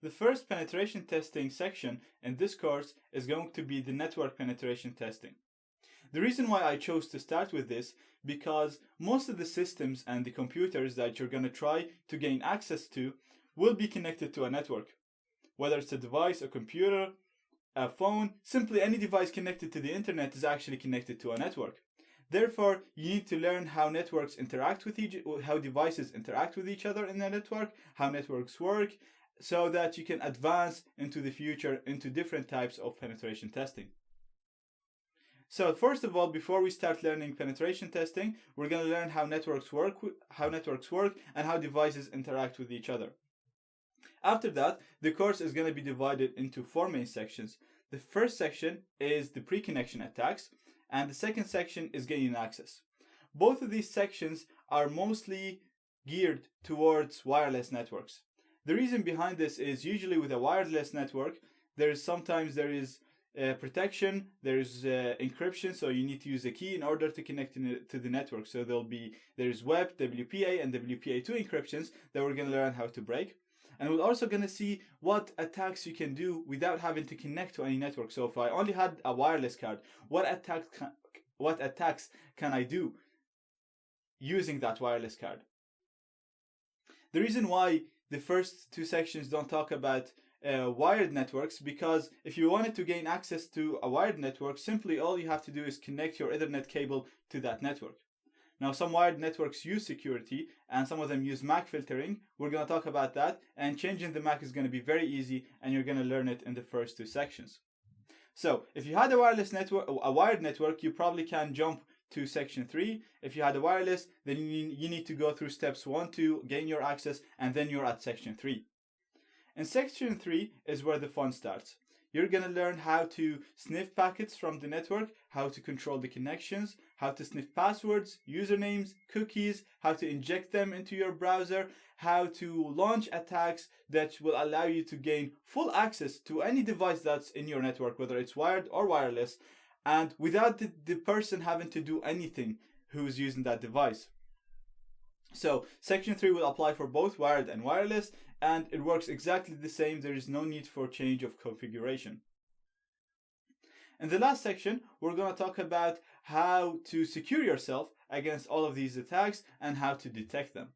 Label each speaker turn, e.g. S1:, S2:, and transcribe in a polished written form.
S1: The first penetration testing section in this course is going to be the network penetration testing. The reason why I chose to start with this, because most of the systems and the computers that you're going to try to gain access to will be connected to a network. Whether it's a device, a computer, a phone, simply any device connected to the internet is actually connected to a network. Therefore, you need to learn how networks interact with how devices interact with each other in the network, how networks work, so that you can advance into the future into different types of penetration testing. So first of all, before we start learning penetration testing, we're going to learn how networks work, and how devices interact with each other. After that, the course is going to be divided into 4 main sections. The first section is the pre-connection attacks, and the second section is gaining access. Both of these sections are mostly geared towards wireless networks. The reason behind this is usually with a wireless network, there is protection, there is encryption, so you need to use a key in order to connect to the network. So there is WEP, WPA, and WPA2 encryptions that we're going to learn how to break. And we're also going to see what attacks you can do without having to connect to any network. So if I only had a wireless card, what attacks can I do using that wireless card? The reason why the first 2 sections don't talk about wired networks, because if you wanted to gain access to a wired network, simply all you have to do is connect your Ethernet cable to that network. Now, some wired networks use security and some of them use MAC filtering. We're going to talk about that, and changing the MAC is going to be very easy, and you're going to learn it in the first 2 sections. So if you had a wired network, you probably can jump to section 3. If you had a wireless, then you need to go through steps 1 to gain your access, and then you're at section 3. In section 3 is where the fun starts. You're going to learn how to sniff packets from the network, how to control the connections, how to sniff passwords, usernames, cookies, how to inject them into your browser, how to launch attacks that will allow you to gain full access to any device that's in your network, whether it's wired or wireless, and without the person having to do anything who's using that device. So section 3 will apply for both wired and wireless, and it works exactly the same. There is no need for change of configuration. In the last section, we're going to talk about how to secure yourself against all of these attacks and how to detect them.